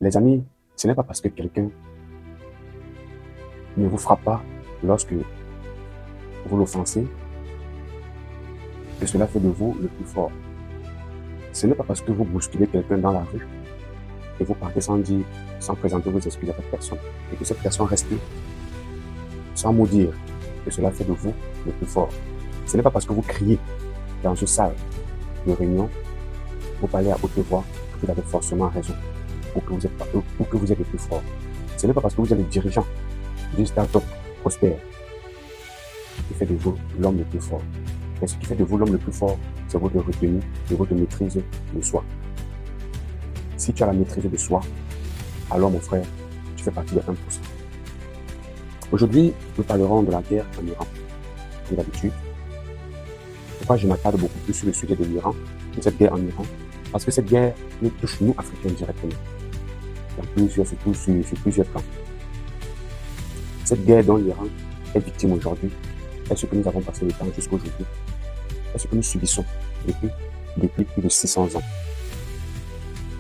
Les amis, ce n'est pas parce que quelqu'un ne vous frappe pas lorsque vous l'offensez que cela fait de vous le plus fort. Ce n'est pas parce que vous bousculez quelqu'un dans la rue et vous partez sans dire, sans présenter vos excuses à cette personne et que cette personne reste sans mot dire que cela fait de vous le plus fort. Ce n'est pas parce que vous criez dans une salle de réunion, vous parlez à haute voix que vous avez forcément raison ou que vous êtes le plus fort. Ce n'est pas parce que vous êtes le dirigeant d'une start-up prospère qui fait de vous l'homme le plus fort. Mais ce qui fait de vous l'homme le plus fort, c'est votre retenue et votre maîtrise de soi. Si tu as la maîtrise de soi, alors mon frère, tu fais partie des 1%. Aujourd'hui, nous parlerons de la guerre en Iran. Comme d'habitude. Pourquoi je m'attarde beaucoup plus sur le sujet de l'Iran, de cette guerre en Iran? Parce que cette guerre nous touche, nous, Africains, directement. Sur plusieurs plans. Cette guerre dont l'Iran est victime aujourd'hui est ce que nous avons passé le temps jusqu'à aujourd'hui. Est ce que nous subissons depuis plus de 600 ans.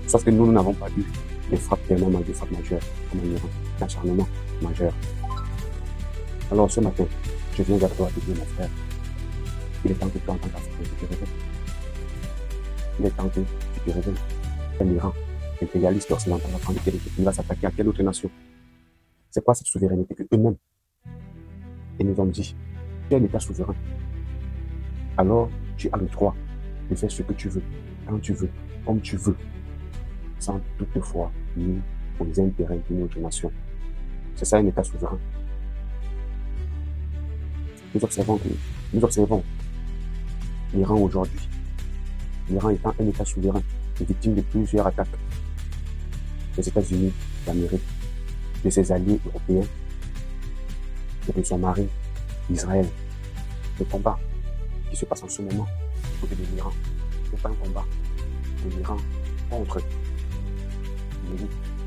Sauf que nous n'avons pas eu des frappes majeures comme en Iran, d'acharnement majeur. Alors ce matin, je viens vers toi te dire, mon frère, il est temps que toi, en tant qu'Africain, tu te réveilles. Il est temps que tu te réveilles. L'Iran, impérialiste occidental, va prendre quel équipe, il va s'attaquer à quelle autre nation. C'est quoi cette souveraineté que eux-mêmes, ils nous ont dit? Tu es un État souverain. Alors, tu as le droit de faire ce que tu veux, quand tu veux, comme tu veux, sans toutefois nuire aux intérêts d'une autre nation. C'est ça un État souverain. Nous observons l'Iran aujourd'hui. L'Iran étant un État souverain, est victime de plusieurs attaques des États-Unis d'Amérique, de ses alliés européens, de son mari, Israël. Le combat qui se passe en ce moment côté de l'Iran n'est pas un combat de l'Iran contre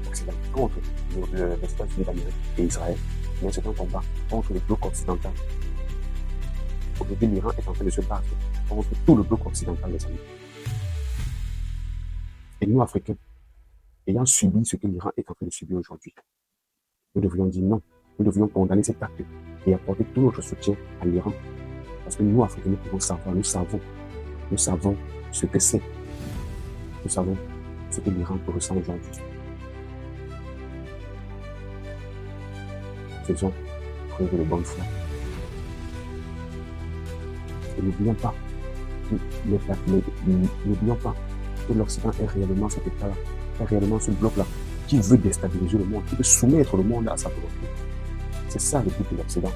l'Occident, contre les États-Unis d'Amérique et Israël, mais c'est un combat contre le bloc occidental. Aujourd'hui, l'Iran est en train de se battre contre tout le bloc occidental, les amis. Et nous, Africains, ayant subi ce que l'Iran est en train de subir aujourd'hui, nous devrions dire non. Nous devrions condamner cet acte et apporter tout notre soutien à l'Iran. Parce que nous, Africains, nous pouvons savoir, nous savons ce que c'est. Nous savons ce que l'Iran ressent aujourd'hui. Faisons preuve de bonne foi. Et n'oublions pas que l'Occident est réellement cet État-là, est réellement ce bloc-là, qui veut déstabiliser le monde, qui veut soumettre le monde à sa volonté. C'est ça le but de l'Occident.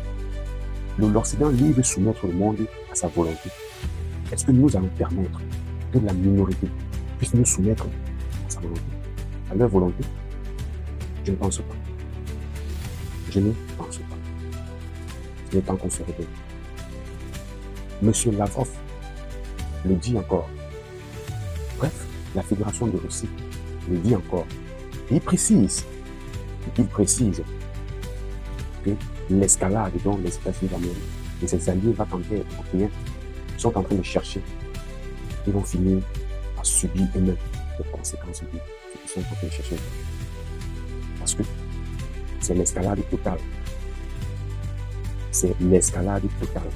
L'Occident, lui, veut soumettre le monde à sa volonté. Est-ce que nous allons permettre que la minorité puisse nous soumettre à sa volonté, à leur volonté? Je ne pense pas. Je ne pense pas. Il est temps qu'on se réveille. Monsieur Lavrov le dit encore. Bref, la Fédération de Russie le dit encore. Et il précise que l'escalade dont les États-Unis d'Amérique et ses alliés va-t-en-guerre européens sont en train de chercher, ils vont finir par subir eux-mêmes les conséquences de ce qu'ils sont en train de chercher. Parce que c'est l'escalade totale. C'est l'escalade totale.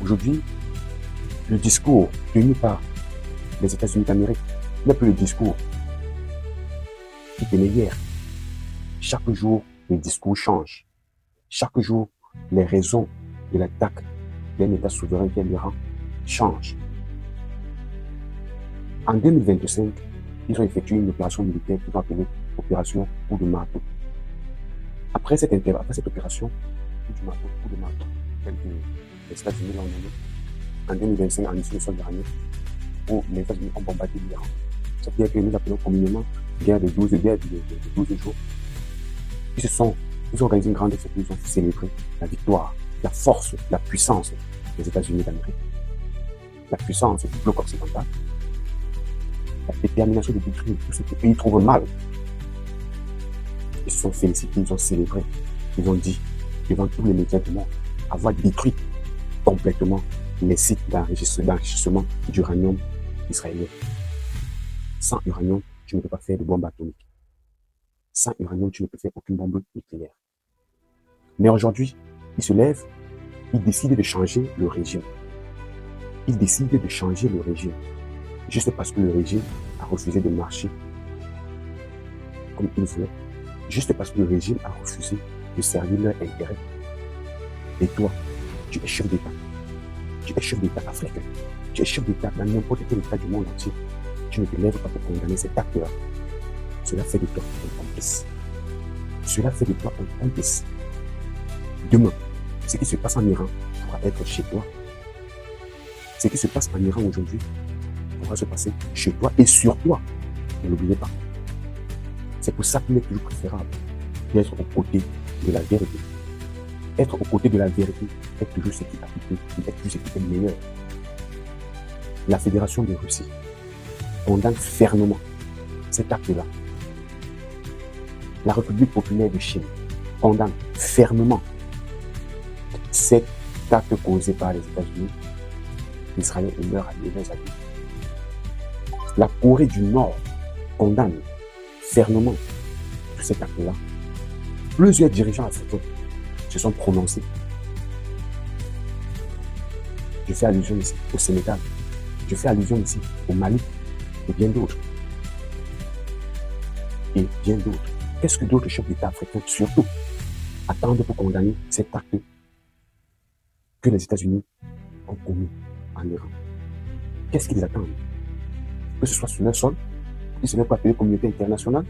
Aujourd'hui, le discours tenu par les États-Unis d'Amérique n'est plus le discours qui tenait hier. Chaque jour, le discours change. Chaque jour, les raisons de l'attaque d'un État souverain qui est l'Iran changent. En 2025, ils ont effectué une opération militaire qu'ils ont appelée opération coup de marteau. Après cette opération, coup de marteau, telle que les États-Unis l'ont nommé, en 2025, en issue de sol iranien, où les États-Unis ont bombardé l'Iran. Cette guerre que nous appelons communément guerre de 12 jours. Ils ont organisé une grande fête, ils ont célébré la victoire, la force, la puissance des États-Unis d'Amérique, la puissance du bloc occidental, la détermination de détruire tout ce que les pays trouvent mal. Ils se sont félicités, ils ont célébré, ils ont dit devant tous les médias du monde avoir détruit complètement les sites d'enrichissement d'uranium israélien. Sans uranium, tu ne peux pas faire de bombe atomique. Sans uranium, tu ne peux faire aucune bombe nucléaire. Mais aujourd'hui, ils se lèvent, ils décident de changer le régime. Ils décident de changer le régime. Juste parce que le régime a refusé de marcher comme il voulait. Juste parce que le régime a refusé de servir leur intérêt. Et toi, tu es chef d'État. Tu es chef d'État africain. Tu es chef d'État dans n'importe quel État du monde entier. Tu ne te lèves pas pour condamner cet acte-là. Cela fait de toi un complice. Cela fait de toi un complice. Demain, ce qui se passe en Iran pourra être chez toi. Ce qui se passe en Iran aujourd'hui pourra se passer chez toi et sur toi. Ne l'oubliez pas. C'est pour ça qu'il est toujours préférable d'être aux côtés de la vérité. Être aux côtés de la vérité est toujours ce qui est toujours ce qui est meilleur. La Fédération de Russie condamne fermement cet acte-là. La République populaire de Chine condamne fermement cet acte causé par les États-Unis, Israël et leurs alliés. La Corée du Nord condamne fermement cet acte-là. Plusieurs dirigeants africains se sont prononcés. Je fais allusion ici au Sénégal. Je fais allusion ici au Mali et bien d'autres. Et bien d'autres. Qu'est-ce que d'autres chefs d'État africains, surtout, attendent pour condamner cet acte que les États-Unis ont commis en Iran? Qu'est-ce qu'ils attendent? Que ce soit sur leur sol, que ce n'est pas appelé communauté internationale,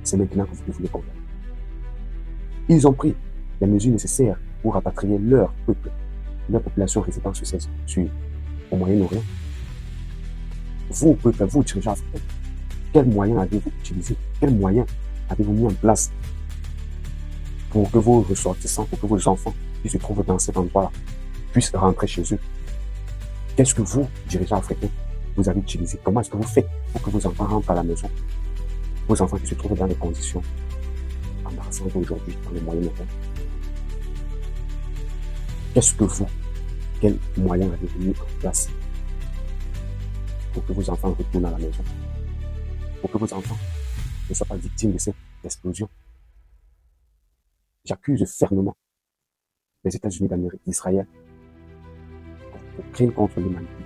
c'est maintenant que vous devez les condamner. Ils ont pris les mesures nécessaires pour rapatrier leur peuple, leur population résidant au Moyen-Orient. Vous, peuple, vous, dirigeants africains, quels moyens avez-vous utilisé? Quels moyens avez-vous mis en place pour que vos ressortissants, pour que vos enfants qui se trouvent dans cet endroit-là puissent rentrer chez eux? Qu'est-ce que vous, dirigeants africains, vous avez utilisé? Comment est-ce que vous faites pour que vos enfants rentrent à la maison? Vos enfants qui se trouvent dans des conditions embarrassantes aujourd'hui dans le Moyen-Orient. Quels moyens avez-vous mis en place pour que vos enfants retournent à la maison? Pour que vos enfants ne soient pas victimes de cette explosion? J'accuse fermement les États-Unis d'Amérique, Israël, pour crime contre l'humanité.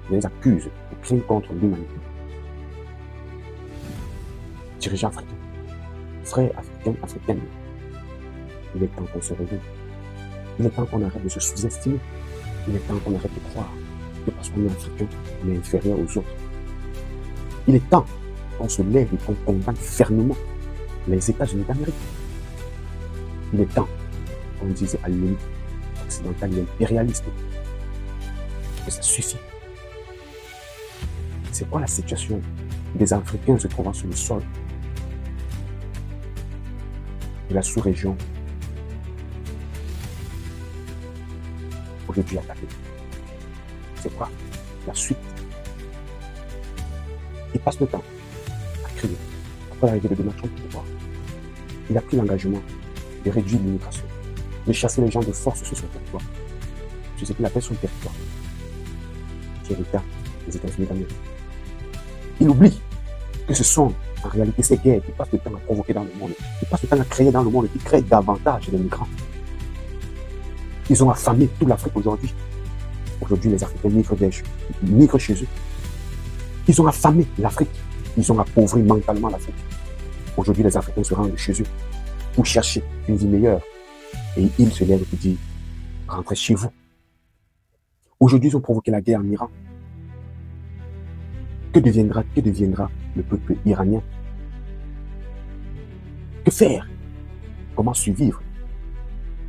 Je les accuse pour crime contre l'humanité. Dirigeants africains, frères africains, africaines, il est temps qu'on se réveille. Il est temps qu'on arrête de se sous-estimer. Il est temps qu'on arrête de croire que parce qu'on est africain, on est inférieur aux autres. Il est temps qu'on se lève et qu'on condamne fermement les États-Unis d'Amérique. Il est temps qu'on dise à l'élite occidentale et impérialiste que ça suffit. C'est quoi la situation des Africains se trouvant sur le sol de la sous-région aujourd'hui attaquée? C'est quoi la suite? Il passe le temps à crier. Après l'arrivée de Donald Trump au pouvoir, il a pris l'engagement de réduire l'immigration, de chasser les gens de force sur son territoire, sur ce qu'il appelle son territoire, qui est l'État des États-Unis d'Amérique. Il oublie que ce sont en réalité ces guerres qui passent le temps à provoquer dans le monde, qui passent le temps à créer dans le monde, qui créent davantage les migrants. Ils ont affamé toute l'Afrique aujourd'hui. Aujourd'hui, les Africains migrent chez eux. Ils ont affamé l'Afrique. Ils ont appauvri mentalement l'Afrique. Aujourd'hui, les Africains se rendent chez eux pour chercher une vie meilleure. Et ils se lèvent et disent, rentrez chez vous. Aujourd'hui, ils ont provoqué la guerre en Iran. Que deviendra le peuple iranien? Que faire? Comment survivre?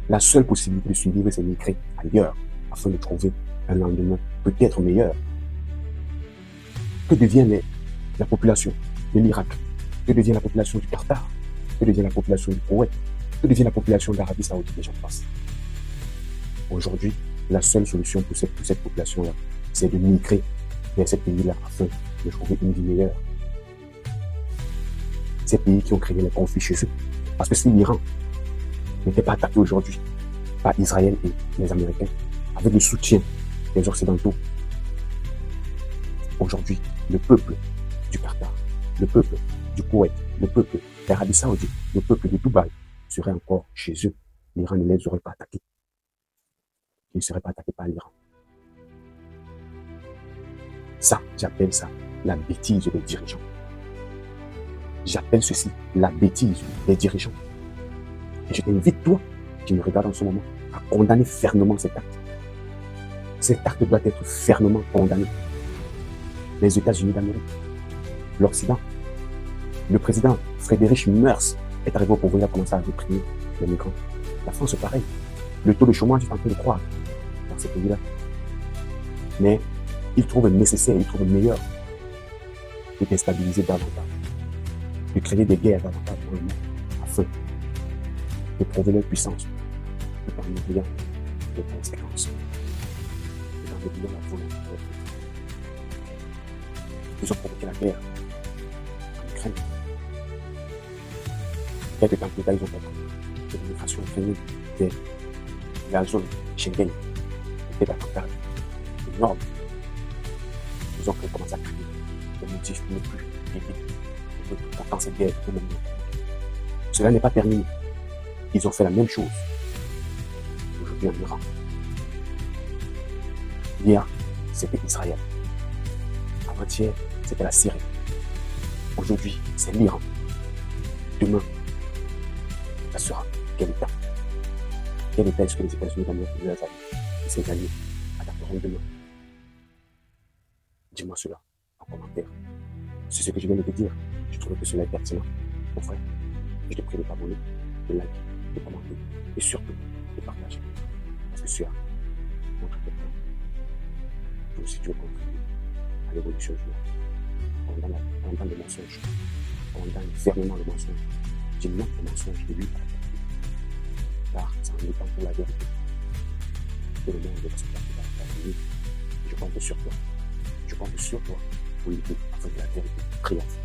La seule possibilité de survivre, c'est migrer ailleurs afin de trouver un lendemain peut-être meilleur. Que devient la population de l'Irak? Que devient la population du Qatar? Que devient la population du Koweït? Que devient la population d'Arabie Saoudite? Et j'en passe. Aujourd'hui, la seule solution pour cette population-là, c'est de migrer vers ces pays-là afin de trouver une vie meilleure. Ces pays qui ont créé les conflits chez eux. Parce que si l'Iran n'était pas attaqué aujourd'hui par Israël et les Américains, avec le soutien des Occidentaux, aujourd'hui, le peuple du Qatar, le peuple du Koweït, le peuple d'Arabie Saoudite, le peuple de Dubaï serait encore chez eux, l'Iran ne les aurait pas attaqués. Ils ne seraient pas attaqués par l'Iran. Ça, j'appelle ça la bêtise des dirigeants. J'appelle ceci la bêtise des dirigeants. Et je t'invite, toi, qui me regardes en ce moment, à condamner fermement cet acte. Cet acte doit être fermement condamné. Les États-Unis d'Amérique, l'Occident, le président Friedrich Merz est arrivé au pouvoir, il a commencé à réprimer les migrants. La France, c'est pareil. Le taux de chômage est en train de croître dans ces pays-là. Mais ils trouvent nécessaire, ils trouvent meilleur de déstabiliser davantage, de créer des guerres davantage pour le monde, afin de prouver leur puissance, tout en oubliant les conséquences, tout en oubliant la volonté. Ils ont provoqué la guerre en Ukraine. Quelques temps plus tard, ils ont compris que l'immigration ukrainienne vers la zone Schengen était davantage énorme. Ils ont commencé à créer des motifs pour ne plus aider pourtant cette guerre au même moment. Cela n'est pas terminé. Ils ont fait la même chose aujourd'hui en Iran. Hier, c'était Israël. Avant-hier, c'était la Syrie. Aujourd'hui, c'est l'Iran. Demain, ça sera quel État? Quel État est-ce que les États-Unis d'Amérique et ses alliés attaqueront demain? Dis-moi cela en commentaire. C'est ce que je viens de te dire. Je trouve que cela est pertinent. Mon frère, je te prie de t'abonner, de liker, de commenter et surtout de partager. Parce que cela montre que toi aussi tu veux contribuer à l'évolution du monde. Condamne le mensonge. Condamne fermement le mensonge. Dis-moi le mensonge de lui. Car c'est en étant pour la vérité que le monde va se passer. Je compte sur toi. Je compte sur toi pour l'aider afin que la vérité triomphe.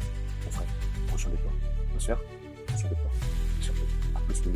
Mon frère, prends soin de toi. Ma soeur, prends soin de toi. Et surtout, à plus de